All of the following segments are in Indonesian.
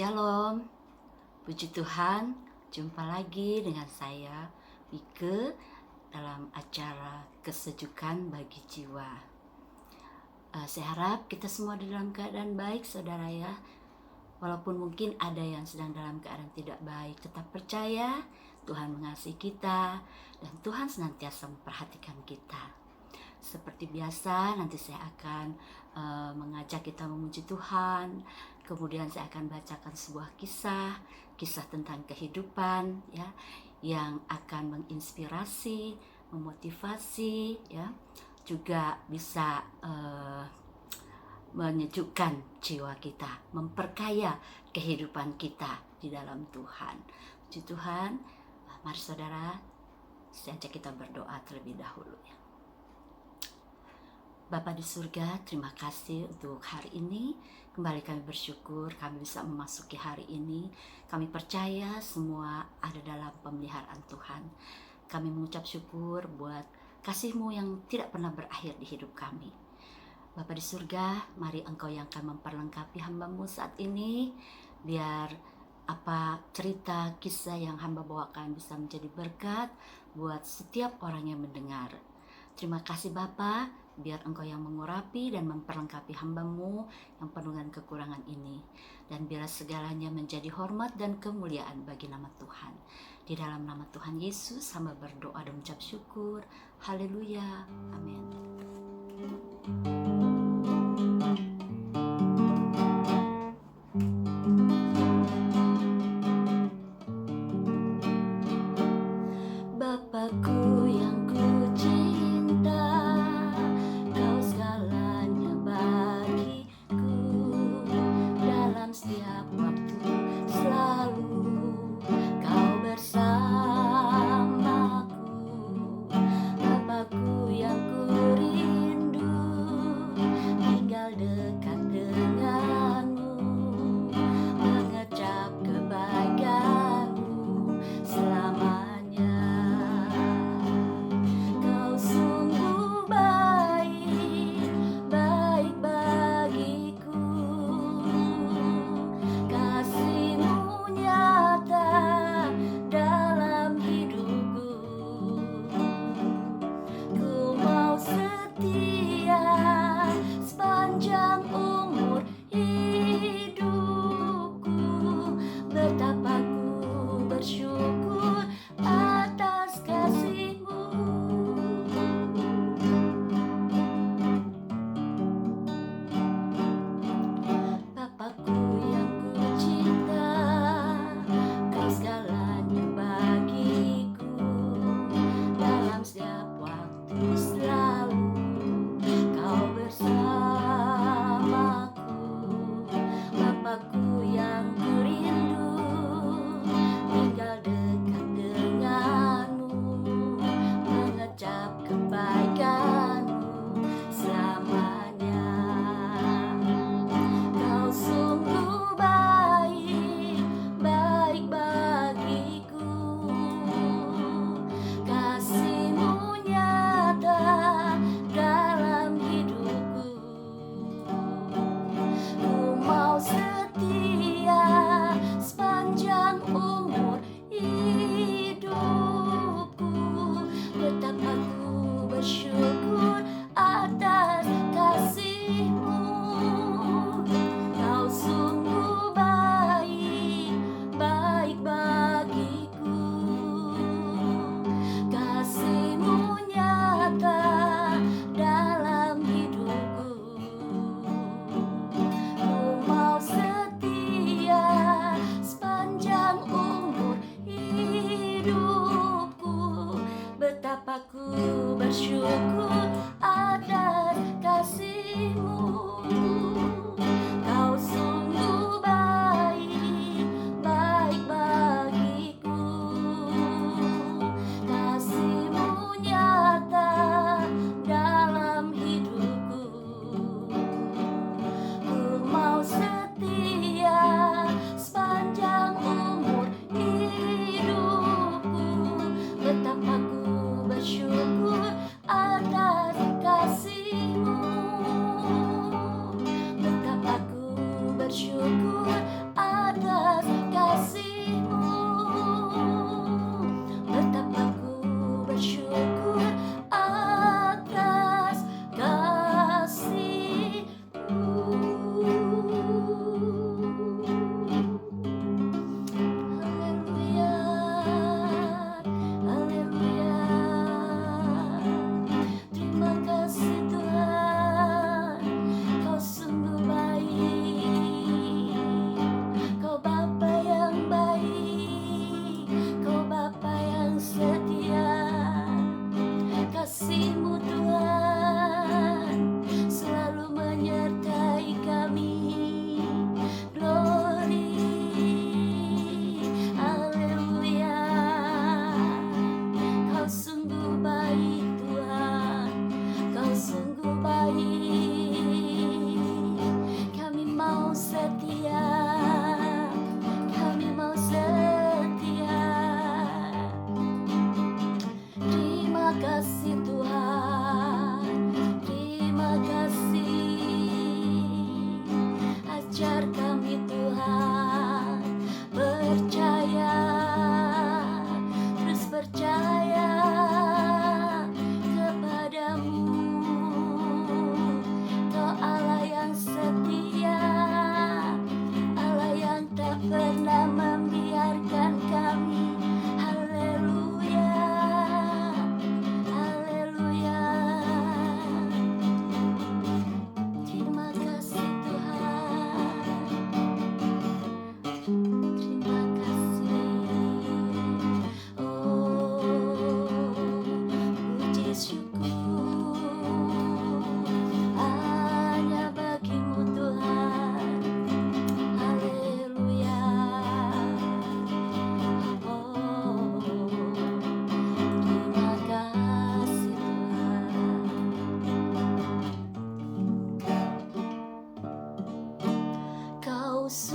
Shalom, puji Tuhan, jumpa lagi dengan saya, Wike, dalam acara Kesejukan Bagi Jiwa. Saya harap kita semua dalam keadaan baik, saudara ya. Walaupun mungkin ada yang sedang dalam keadaan tidak baik, tetap percaya Tuhan mengasihi kita dan Tuhan senantiasa memperhatikan kita. Seperti biasa, nanti saya akan mengajak kita memuji Tuhan. Kemudian saya akan bacakan sebuah kisah tentang kehidupan ya, yang akan menginspirasi, memotivasi ya, juga bisa menyejukkan jiwa kita, memperkaya kehidupan kita di dalam Tuhan. Puji Tuhan. Mari saudara, saya ajak kita berdoa terlebih dahulu ya. Bapa di surga, terima kasih untuk hari ini. Kembali kami bersyukur kami bisa memasuki hari ini. Kami percaya semua ada dalam pemeliharaan Tuhan. Kami mengucap syukur buat kasih-Mu yang tidak pernah berakhir di hidup kami. Bapa di surga, mari Engkau yang akan memperlengkapi hamba-Mu saat ini, biar apa cerita kisah yang hamba bawakan bisa menjadi berkat buat setiap orang yang mendengar. Terima kasih Bapa, biar Engkau yang mengurapi dan memperlengkapi hamba-Mu yang penuh dengan kekurangan ini. Dan biar segalanya menjadi hormat dan kemuliaan bagi nama Tuhan. Di dalam nama Tuhan Yesus, hamba berdoa dan mengucap syukur. Haleluya. Amin. Bapakku yang ku cinta, Kau segalanya bagiku. Dalam setiap waktu selalu Kau bersamaku. Bapakku yang ku rindu,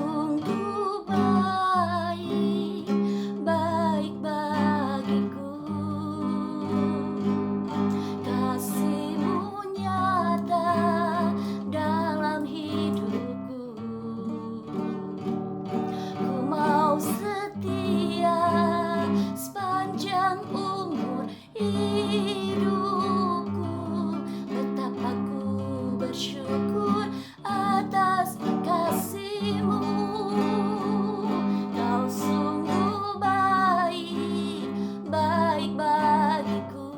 sungguh baik, baik bagiku. Kasih-Mu nyata dalam hidupku. Ku mau setia sepanjang umur hidupku. Betapa ku bersyukur atas kasih-Mu. Kau sungguh baik, baik bagiku.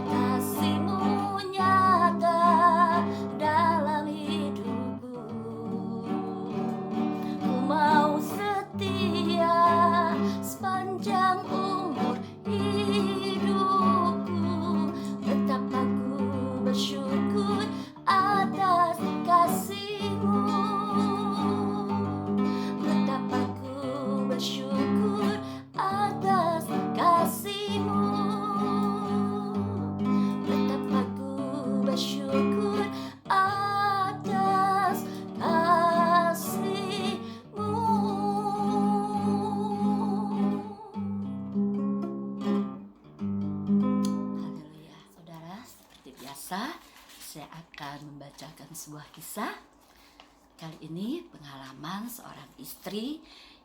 Kasih-Mu nyata dalam hidupku. Ku mau setia sepanjang umur hidupku. Betapa ku bersyukur atas kasih-Mu. Betapa ku bersyukur atas kasih-Mu. Betapa ku bersyukur atas kasih-Mu. Haleluya. Saudara, seperti biasa saya akan membacakan sebuah kisah. Kali ini pengalaman seorang istri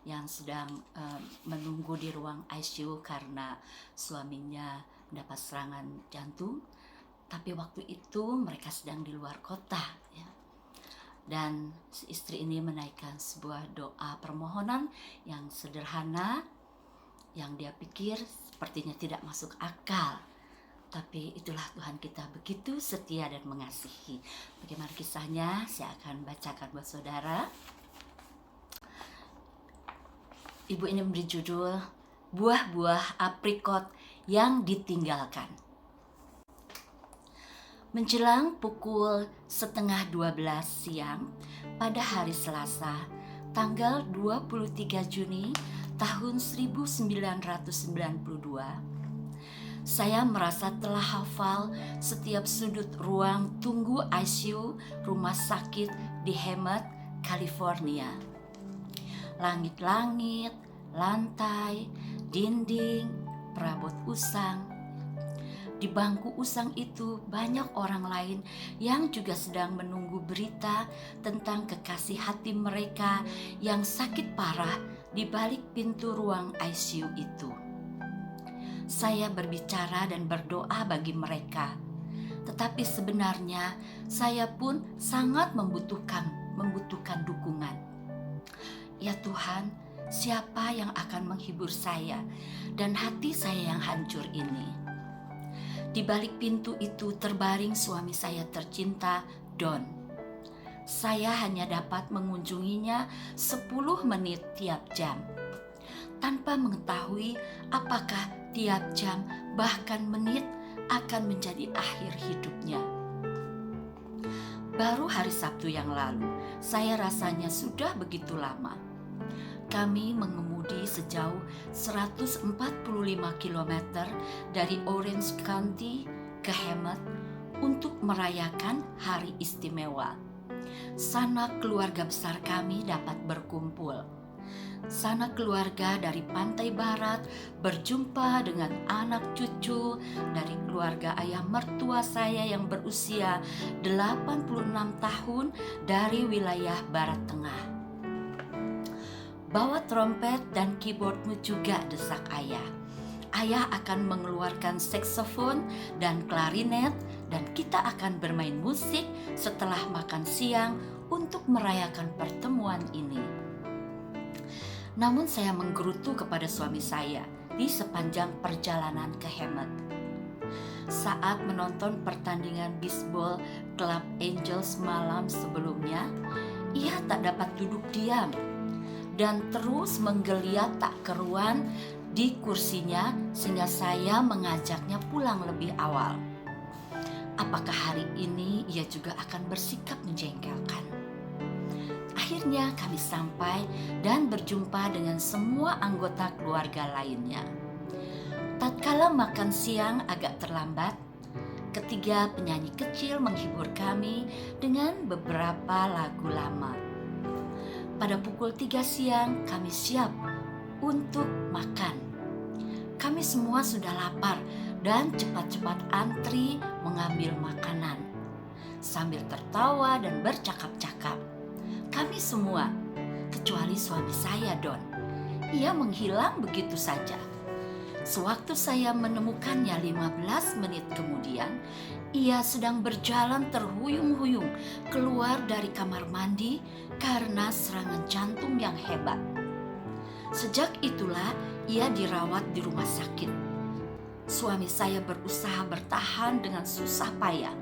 yang sedang menunggu di ruang ICU karena suaminya mendapat serangan jantung. Tapi waktu itu mereka sedang di luar kota, ya. Dan si istri ini menaikkan sebuah doa permohonan yang sederhana, yang dia pikir sepertinya tidak masuk akal. Tapi itulah Tuhan kita, begitu setia dan mengasihi. Bagaimana kisahnya? Saya akan bacakan buat saudara. Ibu ini memberi judul Buah-buah aprikot yang ditinggalkan. Menjelang pukul 11:30 siang pada hari Selasa, tanggal 23 Juni tahun 1992, saya merasa telah hafal setiap sudut ruang tunggu ICU rumah sakit di Hemet, California. Langit-langit, lantai, dinding, perabot usang. Di bangku usang itu banyak orang lain yang juga sedang menunggu berita tentang kekasih hati mereka yang sakit parah di balik pintu ruang ICU itu. Saya berbicara dan berdoa bagi mereka, tetapi sebenarnya saya pun sangat membutuhkan dukungan. Ya Tuhan, siapa yang akan menghibur saya dan hati saya yang hancur ini? Di balik pintu itu terbaring suami saya tercinta, Don. Saya hanya dapat mengunjunginya 10 menit tiap jam, tanpa mengetahui apakah tiap jam bahkan menit akan menjadi akhir hidupnya. Baru hari Sabtu yang lalu, saya rasanya sudah begitu lama. Kami mengemudi sejauh 145 km dari Orange County ke Hemet untuk merayakan hari istimewa. Sana keluarga besar kami dapat berkumpul. Sana keluarga dari pantai barat berjumpa dengan anak cucu dari keluarga ayah mertua saya yang berusia 86 tahun dari wilayah Barat Tengah. Bawa trompet dan keyboardmu juga, desak ayah. Ayah akan mengeluarkan saksofon dan klarinet dan kita akan bermain musik setelah makan siang untuk merayakan pertemuan ini. Namun saya menggerutu kepada suami saya di sepanjang perjalanan ke Hemet. Saat menonton pertandingan bisbol klub Angels malam sebelumnya, ia tak dapat duduk diam dan terus menggeliat tak keruan di kursinya sehingga saya mengajaknya pulang lebih awal. Apakah hari ini ia juga akan bersikap menjengkelkan? Akhirnya kami sampai dan berjumpa dengan semua anggota keluarga lainnya. Tatkala makan siang agak terlambat, ketiga penyanyi kecil menghibur kami dengan beberapa lagu lama. pada pukul 3 siang kami siap untuk makan. Kami semua sudah lapar dan cepat-cepat antri mengambil makanan. Sambil tertawa dan bercakap-cakap. Kami semua, kecuali suami saya, Don. Ia menghilang begitu saja. Sewaktu saya menemukannya 15 menit kemudian, ia sedang berjalan terhuyung-huyung keluar dari kamar mandi karena serangan jantung yang hebat. Sejak itulah ia dirawat di rumah sakit. Suami saya berusaha bertahan dengan susah payah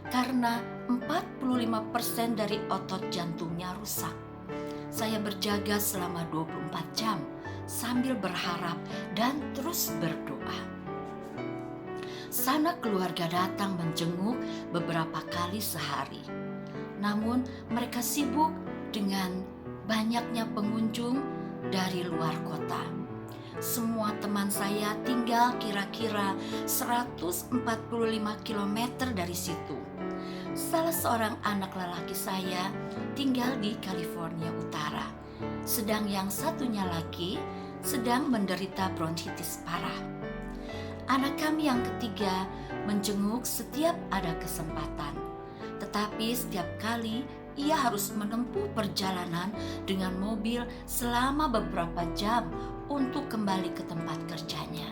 karena 45% dari otot jantungnya rusak. Saya berjaga selama 24 jam sambil berharap dan terus berdoa. Sanak keluarga datang menjenguk beberapa kali sehari. Namun mereka sibuk dengan banyaknya pengunjung dari luar kota. Semua teman saya tinggal kira-kira 145 km dari situ. Salah seorang anak lelaki saya tinggal di California Utara, sedang yang satunya lagi sedang menderita bronkitis parah. Anak kami yang ketiga menjenguk setiap ada kesempatan, tetapi setiap kali ia harus menempuh perjalanan dengan mobil selama beberapa jam untuk kembali ke tempat kerjanya.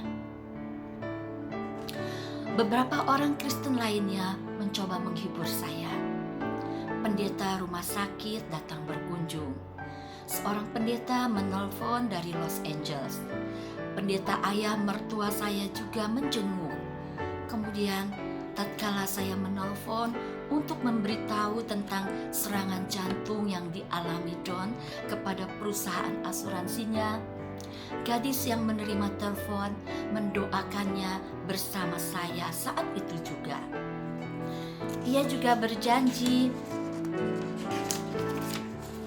Beberapa orang Kristen lainnya mencoba menghibur saya. Pendeta rumah sakit datang berkunjung. Seorang pendeta menelpon dari Los Angeles. Pendeta ayah mertua saya juga menjenguk. Kemudian, tatkala saya menelpon untuk memberitahu tentang serangan jantung yang dialami Don kepada perusahaan asuransinya, gadis yang menerima telepon mendoakannya bersama saya saat itu juga. Ia juga berjanji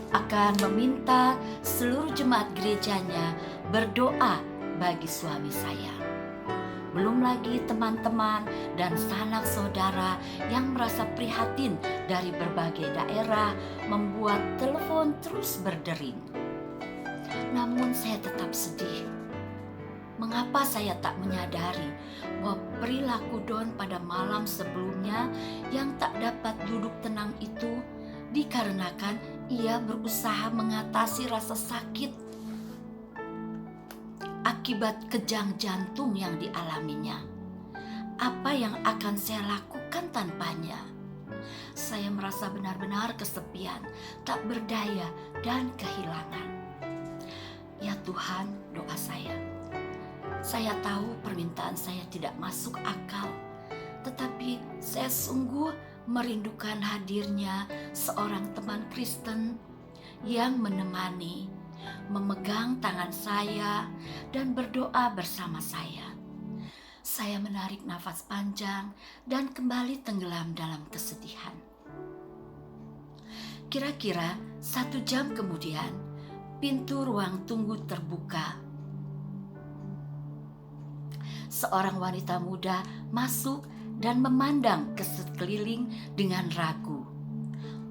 akan meminta seluruh jemaat gerejanya berdoa bagi suami saya. Belum lagi teman-teman dan sanak saudara yang merasa prihatin dari berbagai daerah membuat telepon terus berdering. Namun saya tetap sedih. Mengapa saya tak menyadari bahwa perilaku Don pada malam sebelumnya yang tak dapat duduk tenang itu dikarenakan ia berusaha mengatasi rasa sakit akibat kejang jantung yang dialaminya. Apa yang akan saya lakukan tanpanya? Saya merasa benar-benar kesepian, tak berdaya dan kehilangan. Ya Tuhan, doa saya. Saya tahu permintaan saya tidak masuk akal, tetapi saya sungguh merindukan hadirnya seorang teman Kristen yang menemani, memegang tangan saya dan berdoa bersama saya. Saya menarik nafas panjang dan kembali tenggelam dalam kesedihan. Kira-kira 1 jam kemudian, pintu ruang tunggu terbuka. Seorang wanita muda masuk dan memandang ke sekeliling dengan ragu.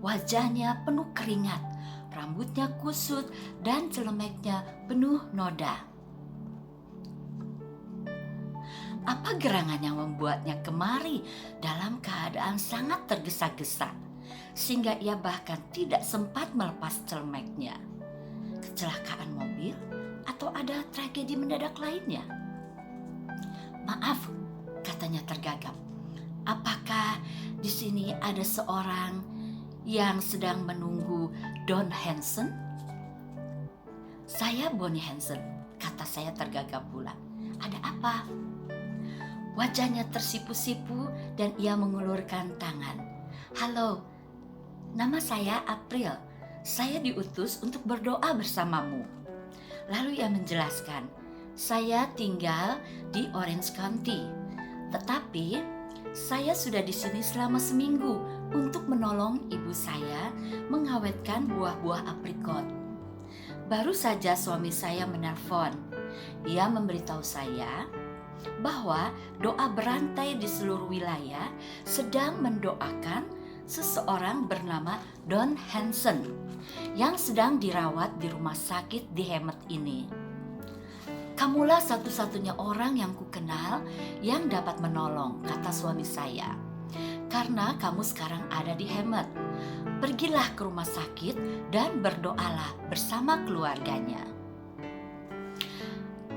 Wajahnya penuh keringat, rambutnya kusut dan celemeknya penuh noda. Apa gerangan yang membuatnya kemari dalam keadaan sangat tergesa-gesa, sehingga ia bahkan tidak sempat melepas celemeknya? Kecelakaan mobil atau ada tragedi mendadak lainnya? Maaf, katanya tergagap. Apakah di sini ada seorang yang sedang menunggu Don Hanson? Saya Bonnie Hanson, kata saya tergagap pula. Ada apa? Wajahnya tersipu-sipu dan ia mengulurkan tangan. Halo, nama saya April. Saya diutus untuk berdoa bersamamu. Lalu ia menjelaskan, saya tinggal di Orange County, tetapi saya sudah di sini selama seminggu untuk menolong ibu saya mengawetkan buah-buah aprikot. Baru saja suami saya menelpon. Ia memberitahu saya bahwa doa berantai di seluruh wilayah sedang mendoakan seseorang bernama Don Hansen yang sedang dirawat di rumah sakit di Hemet ini. "Kamulah satu-satunya orang yang kukenal yang dapat menolong," kata suami saya. "Karena kamu sekarang ada di Hemet. Pergilah ke rumah sakit dan berdoalah bersama keluarganya."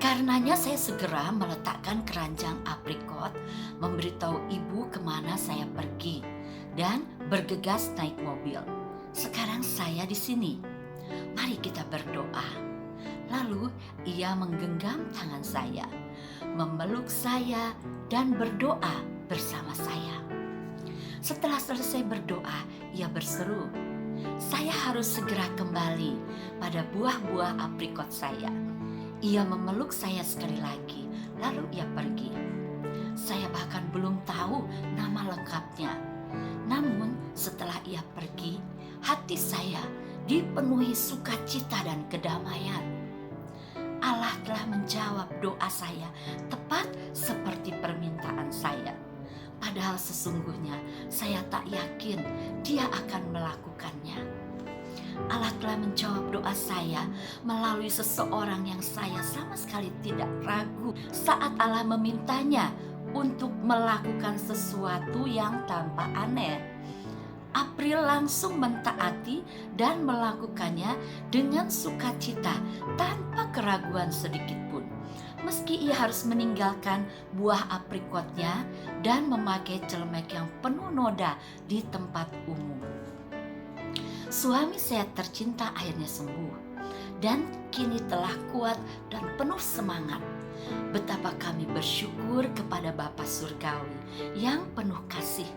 Karenanya saya segera meletakkan keranjang aprikot, memberitahu ibu kemana saya pergi, dan bergegas naik mobil. "Sekarang saya di sini. Mari kita berdoa." Lalu ia menggenggam tangan saya, memeluk saya, dan berdoa bersama saya. Setelah selesai berdoa, ia berseru, "Saya harus segera kembali pada buah-buah aprikot saya." Ia memeluk saya sekali lagi, lalu ia pergi. Saya bahkan belum tahu nama lengkapnya. Namun setelah ia pergi, hati saya dipenuhi sukacita dan kedamaian. Allah telah menjawab doa saya tepat seperti permintaan saya. Padahal sesungguhnya saya tak yakin Dia akan melakukannya. Allah telah menjawab doa saya melalui seseorang yang saya sama sekali tidak ragu saat Allah memintanya untuk melakukan sesuatu yang tanpa aneh. April langsung mentaati dan melakukannya dengan sukacita tanpa keraguan sedikit pun. Meski ia harus meninggalkan buah aprikotnya dan memakai celemek yang penuh noda di tempat umum. Suami saya tercinta akhirnya sembuh dan kini telah kuat dan penuh semangat. Betapa kami bersyukur kepada Bapa Surgawi yang penuh kasih,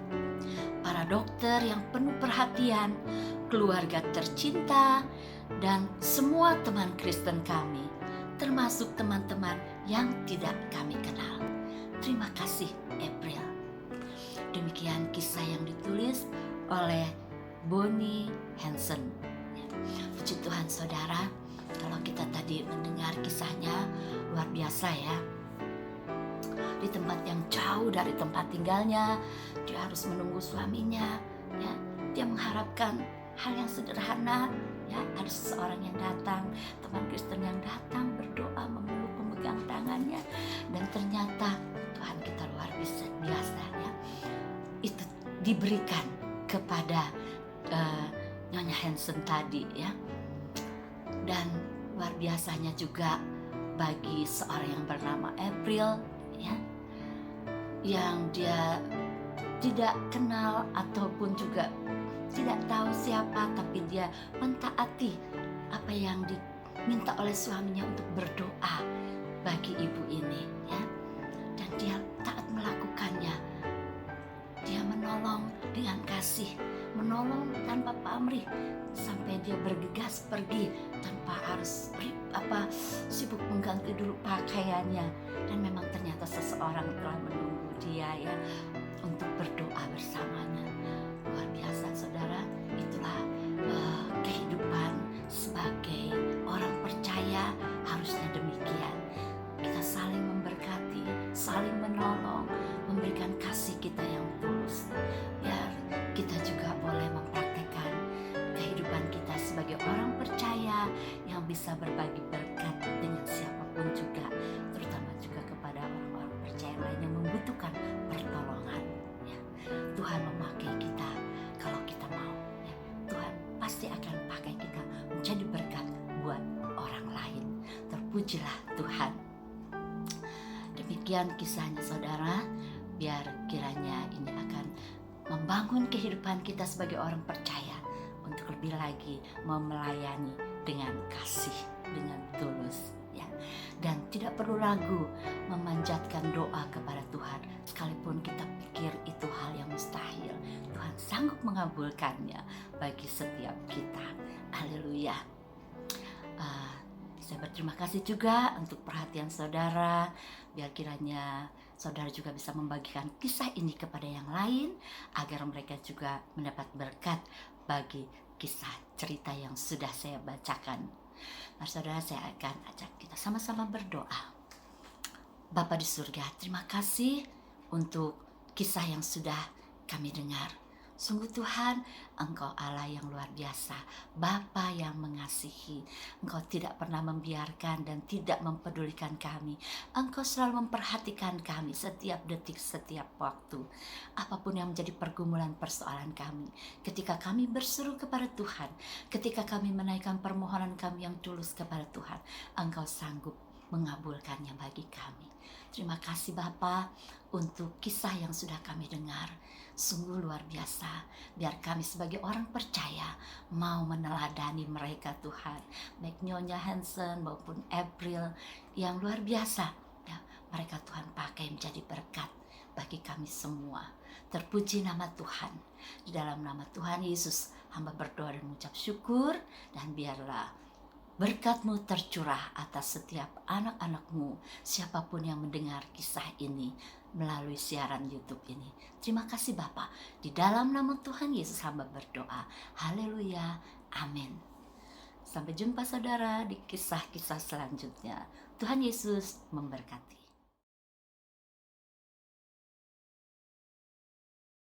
para dokter yang penuh perhatian, keluarga tercinta, dan semua teman Kristen kami, termasuk teman-teman yang tidak kami kenal. Terima kasih, April. Demikian kisah yang ditulis oleh Bonnie Hansen. Puji Tuhan saudara, kalau kita tadi mendengar kisahnya luar biasa ya. Di tempat yang jauh dari tempat tinggalnya, dia harus menunggu suaminya. Ya, dia mengharapkan hal yang sederhana. Ya, ada seseorang yang datang, teman Kristen yang datang berdoa memeluk pemegang tangannya, dan ternyata Tuhan kita luar biasa ya. Itu diberikan kepada Nyonya Hansen tadi ya. Dan luar biasanya juga bagi seorang yang bernama April ya, yang dia tidak kenal ataupun juga tidak tahu siapa, tapi dia mentaati apa yang diminta oleh suaminya untuk berdoa bagi ibu ini ya. Dan dia taat melakukannya. Dia menolong dengan kasih, menolong tanpa pamrih, sampai dia bergegas pergi tanpa harus sibuk mengganti dulu pakaiannya. Dan memang ternyata seseorang telah menunggu dia ya untuk berdoa bersamanya. Luar biasa saudara, itulah kehidupan sebagai orang percaya harusnya demikian. Kita saling memberkati, saling menolong, memberikan kasih kita yang tulus, biar kita juga boleh mempraktekkan kehidupan kita sebagai orang percaya yang bisa berbagi berkat dengan siapapun juga, terutama juga kepada orang-orang percaya lain yang membutuhkan pertolongan ya. Tuhan memakai kita kalau kita mau ya. Tuhan pasti akan pakai kita menjadi berkat buat orang lain. Terpujilah Tuhan. Demikian kisahnya saudara, biar kiranya ini akan membangun kehidupan kita sebagai orang percaya untuk lebih lagi melayani dengan kasih, dengan tulus ya. Dan tidak perlu ragu memanjatkan doa kepada Tuhan, sekalipun kita pikir itu hal yang mustahil. Tuhan sanggup mengabulkannya bagi setiap kita. Haleluya. Saya berterima kasih juga untuk perhatian saudara, biar kiranya saudara juga bisa membagikan kisah ini kepada yang lain, agar mereka juga mendapat berkat bagi kisah cerita yang sudah saya bacakan. Nah saudara, saya akan ajak kita sama-sama berdoa. Bapa di surga, terima kasih untuk kisah yang sudah kami dengar. Sungguh Tuhan, Engkau Allah yang luar biasa, Bapa yang mengasihi. Engkau tidak pernah membiarkan dan tidak mempedulikan kami. Engkau selalu memperhatikan kami setiap detik, setiap waktu. Apapun yang menjadi pergumulan persoalan kami, ketika kami berseru kepada Tuhan, ketika kami menaikkan permohonan kami yang tulus kepada Tuhan, Engkau sanggup mengabulkannya bagi kami. Terima kasih Bapa untuk kisah yang sudah kami dengar. Sungguh luar biasa. Biar kami sebagai orang percaya mau meneladani mereka Tuhan. Baik Nyonya Hansen maupun April yang luar biasa. Ya, mereka Tuhan pakai menjadi berkat bagi kami semua. Terpuji nama Tuhan. Di dalam nama Tuhan Yesus, hamba berdoa dan mengucap syukur. Dan biarlah berkat-Mu tercurah atas setiap anak-anak-Mu, siapapun yang mendengar kisah ini melalui siaran YouTube ini. Terima kasih Bapa. Di dalam nama Tuhan Yesus hamba berdoa. Haleluya. Amin. Sampai jumpa saudara di kisah-kisah selanjutnya. Tuhan Yesus memberkati.